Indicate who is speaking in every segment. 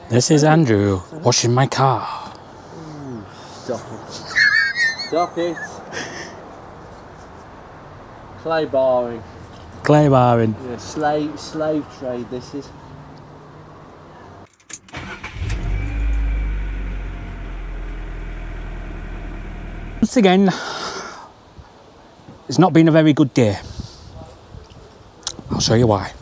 Speaker 1: This is Andrew washing my car.
Speaker 2: Stop it. Stop it. Clay barring.
Speaker 1: Clay barring.
Speaker 2: Yeah, slave trade this is.
Speaker 1: Once again, it's not been a very good day. I'll show you why.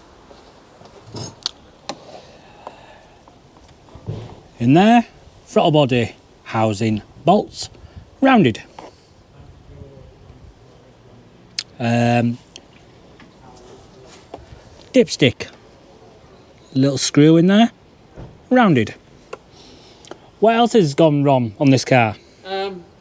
Speaker 1: In there, throttle body, housing, bolts, rounded. Dipstick, little screw in there, rounded. What else has gone wrong on this car?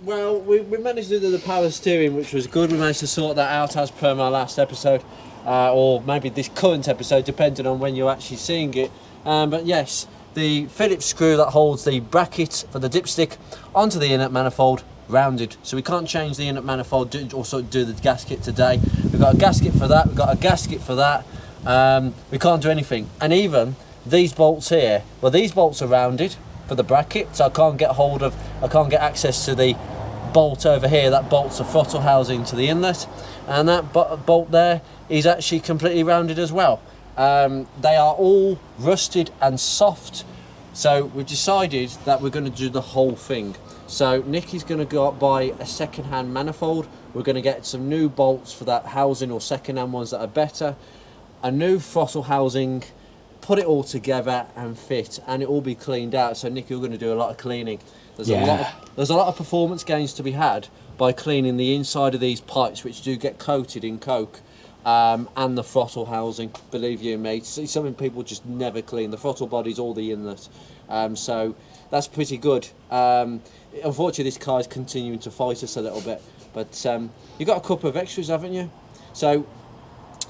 Speaker 2: Well, we managed to do the power steering, which was good. We managed to sort that out as per my last episode, or maybe this current episode, depending on when you're actually seeing it. But yes, the Phillips screw that holds the bracket for the dipstick onto the inlet manifold, rounded. So we can't change the inlet manifold, also do the gasket today. We've got a gasket for that, we've got a gasket for that. We can't do anything. And even these bolts here, well, these bolts are rounded for the bracket, so I can't get access to the bolt over here that bolts the throttle housing to the inlet, and that bolt there is actually completely rounded as well. They are all rusted and soft, so we've decided that we're going to do the whole thing. So Nicky's going to go up buy a second-hand manifold. We're going to get some new bolts for that housing, or second-hand ones that are better, a new throttle housing, put it all together and fit, and it will be cleaned out. So Nicky, you're going to do a lot of cleaning. There's a lot of performance gains to be had by cleaning the inside of these pipes, which do get coated in coke, and the throttle housing. Believe you me, it's something people just never clean. The throttle body's all the inlet, so that's pretty good. Unfortunately, this car is continuing to fight us a little bit, but you've got a couple of extras, haven't you? So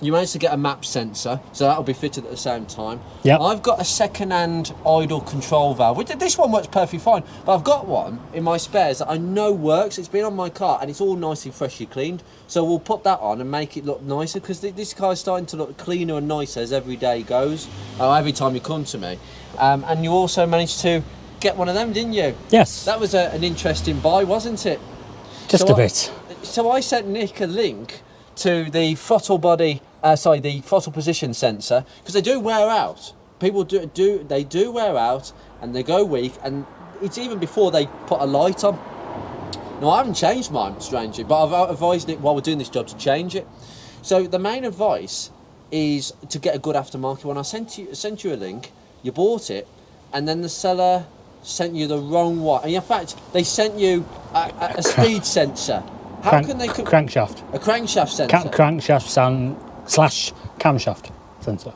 Speaker 2: you managed to get a map sensor, so that'll be fitted at the same time.
Speaker 1: Yep.
Speaker 2: I've got a second-hand idle control valve. This one works perfectly fine, but I've got one in my spares that I know works. It's been on my car, and it's all nicely freshly cleaned. So we'll put that on and make it look nicer, because this car is starting to look cleaner and nicer as every day goes, or every time you come to me. And you also managed to get one of them, didn't you?
Speaker 1: Yes.
Speaker 2: That was an interesting buy, wasn't it?
Speaker 1: Just a bit.
Speaker 2: So I sent Nick a link to the throttle body, the throttle position sensor, because they do wear out. People do wear out, and they go weak, and it's even before they put a light on. Now, I haven't changed mine, strangely, but I've advised Nick while we're doing this job to change it. So the main advice is to get a good aftermarket one. I sent you a link, you bought it, and then the seller sent you the wrong one. And in fact, they sent you a speed sensor. How can they...
Speaker 1: Crankshaft.
Speaker 2: A crankshaft sensor.
Speaker 1: Crankshaft slash camshaft sensor.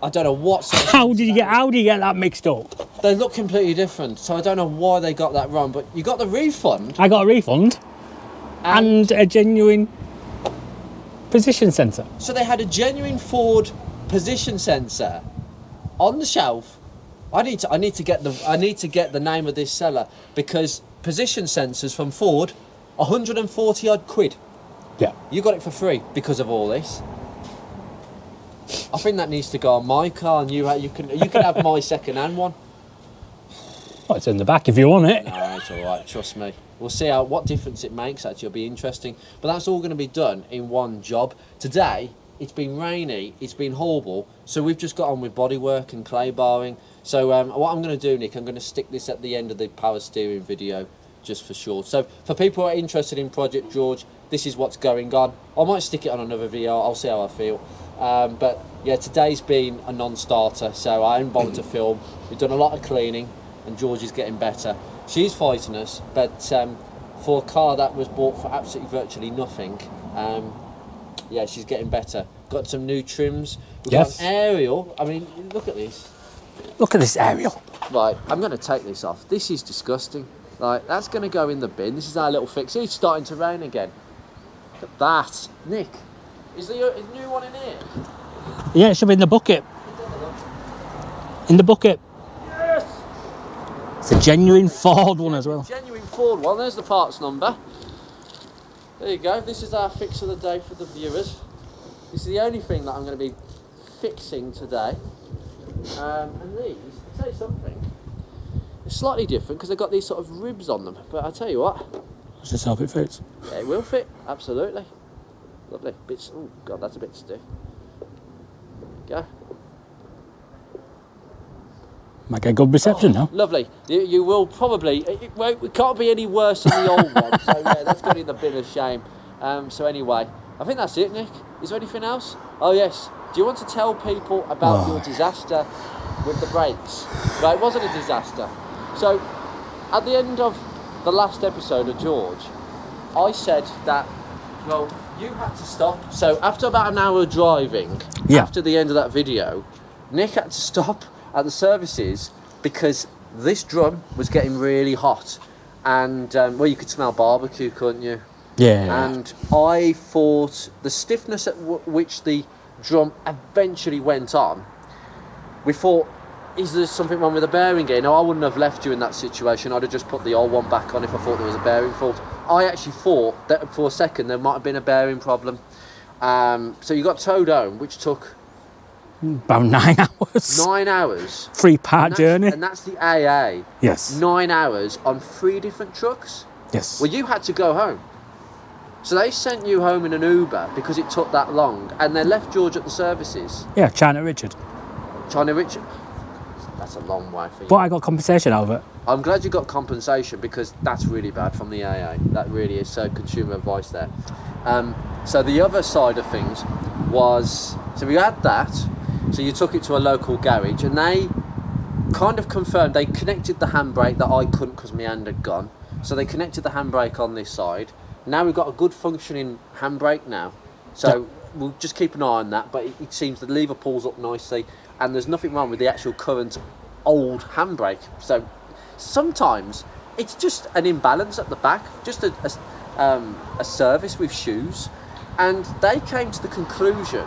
Speaker 2: I don't know what...
Speaker 1: How do you get that mixed up?
Speaker 2: They look completely different, so I don't know why they got that wrong, but you got the refund.
Speaker 1: I got a refund and a genuine position sensor.
Speaker 2: So they had a genuine Ford position sensor on the shelf. I need to get the name of this seller, because position sensors from Ford, 140 odd quid.
Speaker 1: Yeah.
Speaker 2: You got it for free because of all this. I think that needs to go on my car, and you can have my second-hand one.
Speaker 1: Well, it's in the back if you want it.
Speaker 2: No, it's all right. Trust me. We'll see what difference it makes. Actually, it'll be interesting. But that's all going to be done in one job. Today, it's been rainy. It's been horrible. So we've just got on with bodywork and clay barring. So what I'm going to do, Nick, I'm going to stick this at the end of the power steering video, just for short. So for people who are interested in Project George, this is what's going on. I might stick it on another video. I'll see how I feel. But yeah, today's been a non-starter, so I haven't bothered to film. We've done a lot of cleaning, and George is getting better. She's fighting us, but for a car that was bought for absolutely virtually nothing, yeah, she's getting better. Got some new trims. We've got an aerial. I mean, look at this.
Speaker 1: Look at this aerial.
Speaker 2: Right, I'm going to take this off. This is disgusting. Like, that's going to go in the bin. This is our little fix. It's starting to rain again. Look at that. Nick, is there a new one in here?
Speaker 1: Yeah, it should be in the bucket. In the bucket.
Speaker 2: Yes!
Speaker 1: It's a genuine Ford one as well.
Speaker 2: Genuine Ford one. There's the parts number. There you go. This is our fix of the day for the viewers. This is the only thing that I'm going to be fixing today. And these, I'll tell you something, it's slightly different because they've got these sort of ribs on them. But I'll tell you what,
Speaker 1: Let's just hope it fits.
Speaker 2: yeah, it will fit, absolutely. Lovely. Bits. Oh God, that's a bit stiff. Go.
Speaker 1: Might get good reception now.
Speaker 2: Lovely. You will probably. It can't be any worse than the old one. So yeah, that's got in the bin of shame. So anyway, I think that's it, Nick. Is there anything else? Oh yes. Do you want to tell people about your disaster with the brakes? No, it wasn't a disaster. So at the end of the last episode of George, I said that, well, you had to stop. So after about an hour driving, after the end of that video, Nick had to stop at the services because this drum was getting really hot, and well, you could smell barbecue, couldn't you?
Speaker 1: Yeah.
Speaker 2: And I thought the stiffness at which the drum eventually went on, we thought, is there something wrong with the bearing gear? No, I wouldn't have left you in that situation. I'd have just put the old one back on if I thought there was a bearing fault. I actually thought that for a second there might have been a bearing problem. So you got towed home, which took
Speaker 1: about 9 hours.
Speaker 2: 9 hours.
Speaker 1: 3-part journey.
Speaker 2: And that's the AA.
Speaker 1: Yes.
Speaker 2: 9 hours on 3 different trucks.
Speaker 1: Yes.
Speaker 2: Well, you had to go home. So they sent you home in an Uber because it took that long, and they left George at the services.
Speaker 1: Yeah, China Richard.
Speaker 2: China Richard. That's a long way for you.
Speaker 1: But I got compensation out of it.
Speaker 2: I'm glad you got compensation because that's really bad from the AA. That really is consumer advice there. So the other side of things was, so we had that. So you took it to a local garage, and they kind of confirmed, they connected the handbrake that I couldn't because my hand had gone. So they connected the handbrake on this side. Now we've got a good functioning handbrake now. So we'll just keep an eye on that, but it seems the lever pulls up nicely, and there's nothing wrong with the actual current old handbrake. So sometimes it's just an imbalance at the back, just a service with shoes, and they came to the conclusion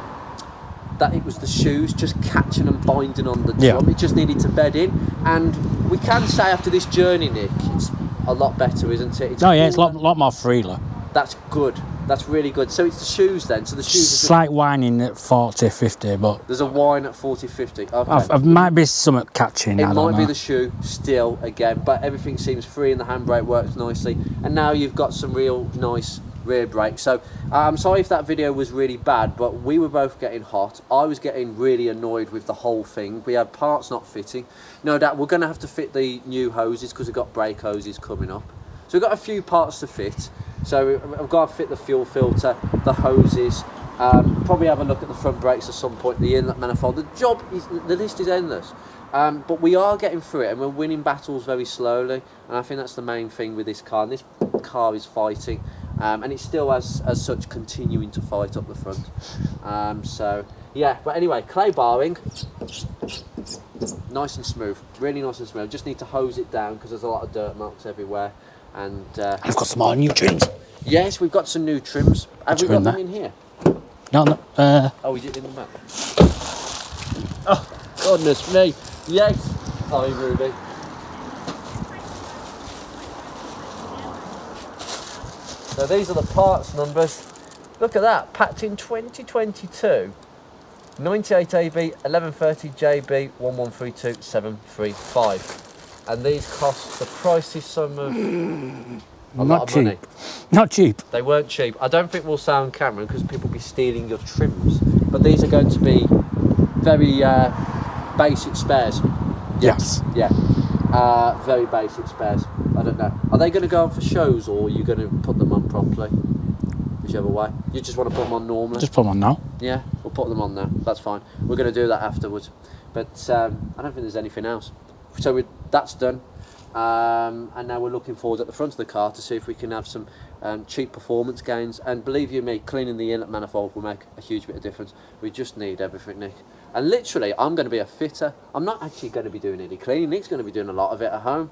Speaker 2: that it was the shoes just catching and binding on the drum. It just needed to bed in, and we can say after this journey, Nick, it's a lot better, isn't it?
Speaker 1: It's a lot more freely.
Speaker 2: That's good. That's really good. So it's the shoes then. So the shoes.
Speaker 1: Slight whining at 40, 50, but
Speaker 2: there's a whine at 40, 50. Okay.
Speaker 1: I might be something catching.
Speaker 2: It might be the shoe still again, but everything seems free and the handbrake works nicely. And now you've got some real nice rear brakes. So I'm sorry if that video was really bad, but we were both getting hot. I was getting really annoyed with the whole thing. We had parts not fitting. No doubt we're going to have to fit the new hoses because we've got brake hoses coming up. So we've got a few parts to fit. So I've got to fit the fuel filter, the hoses, probably have a look at the front brakes at some point, the inlet manifold. The list is endless. But we are getting through it, and we're winning battles very slowly, and I think that's the main thing with this car. And this car is fighting, and it's still as such continuing to fight up the front. So yeah, but anyway, clay barring, nice and smooth, really nice and smooth. Just need to hose it down because there's a lot of dirt marks everywhere. And
Speaker 1: I've got some more new trims.
Speaker 2: Yes, we've got some new trims. Have we got them in here?
Speaker 1: No.
Speaker 2: Oh, is it in the back? Oh, goodness me. Yes. Hi, Ruby. So these are the parts numbers. Look at that. Packed in 2022. 98 AB, 1130 JB, 1132 735. And these cost the pricey sum of a lot of money.
Speaker 1: Not cheap.
Speaker 2: They weren't cheap. I don't think we'll say on camera because people will be stealing your trims. But these are going to be very basic spares.
Speaker 1: Yes.
Speaker 2: Yeah. Very basic spares. I don't know. Are they going to go on for shows, or are you going to put them on properly? Whichever way. You just want to put them on normally?
Speaker 1: Just put them on now.
Speaker 2: Yeah, we'll put them on now. That's fine. We're going to do that afterwards. But I don't think there's anything else. So that's done, and now we're looking forward at the front of the car to see if we can have some cheap performance gains. And believe you me, cleaning the inlet manifold will make a huge bit of difference. We just need everything, Nick. And literally, I'm going to be a fitter. I'm not actually going to be doing any cleaning. Nick's going to be doing a lot of it at home.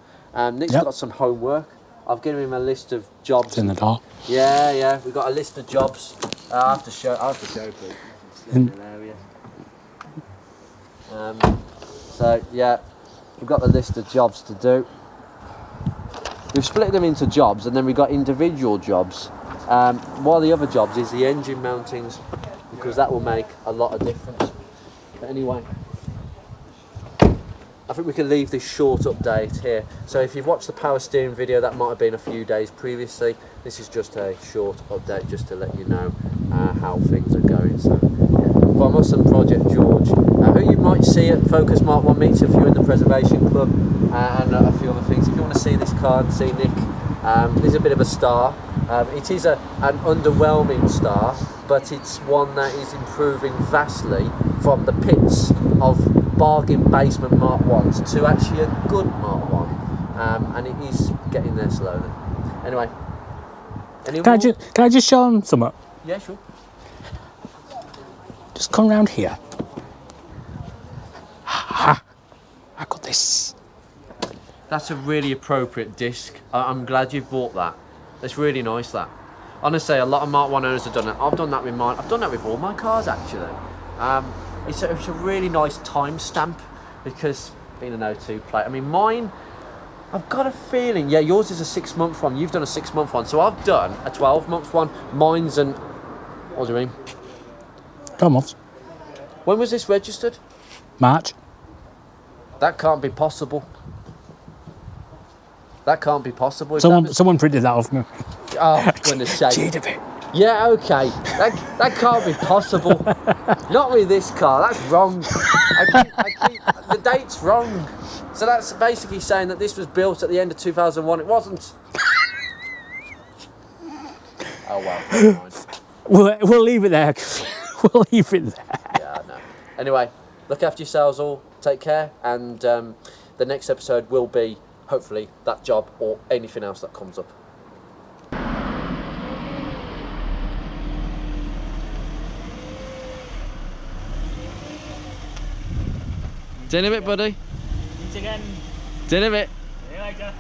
Speaker 2: Nick's got some homework. I've given him a list of jobs.
Speaker 1: It's in the door.
Speaker 2: Yeah. We've got a list of jobs. I have to show people. It's hilarious. So yeah. We've got the list of jobs to do. We've split them into jobs, and then we've got individual jobs. One of the other jobs is the engine mountings, because that will make a lot of difference. But anyway, think we can leave this short update here. So if you've watched the power steering video, that might have been a few days previously. This is just a short update just to let you know how things are going. So yeah, from us and Project George, who you might see at Focus Mark 1 meets if you're in the Preservation Club, and a few other things. If you want to see this car and see Nick, this is a bit of a star. It is an underwhelming star, but it's one that is improving vastly from the pits of bargain basement Mark 1s to actually a good Mark 1, and it is getting there slowly. Anyway,
Speaker 1: Can I just show them something?
Speaker 2: Yeah, sure.
Speaker 1: Just come round here. Ha! I got this.
Speaker 2: That's a really appropriate disc. I'm glad you bought that. It's really nice, that. Honestly, a lot of Mark 1 owners have done it. I've done that with mine. I've done that with all my cars, actually. It's a really nice time stamp, because being an O2 plate, I mean, mine, I've got a feeling, yeah, yours is a 6-month one. You've done a 6-month one. So I've done a 12-month one. Mine's an... What do you mean?
Speaker 1: 12 months.
Speaker 2: When was this registered?
Speaker 1: March.
Speaker 2: That can't be possible. That can't be possible.
Speaker 1: Someone printed that off me.
Speaker 2: Oh, goodness sake.
Speaker 1: Cheat a bit.
Speaker 2: Yeah, okay. That can't be possible. Not with this car. That's wrong. The date's wrong. So that's basically saying that this was built at the end of 2001. It wasn't. Oh, well. Never mind.
Speaker 1: We'll leave it there. We'll leave it there.
Speaker 2: Yeah, I know. Anyway, look after yourselves all. Take care. And the next episode will be, hopefully, that job or anything else that comes up. See you in a bit, buddy.
Speaker 1: Meet again.
Speaker 2: See you in a bit.
Speaker 1: See you later.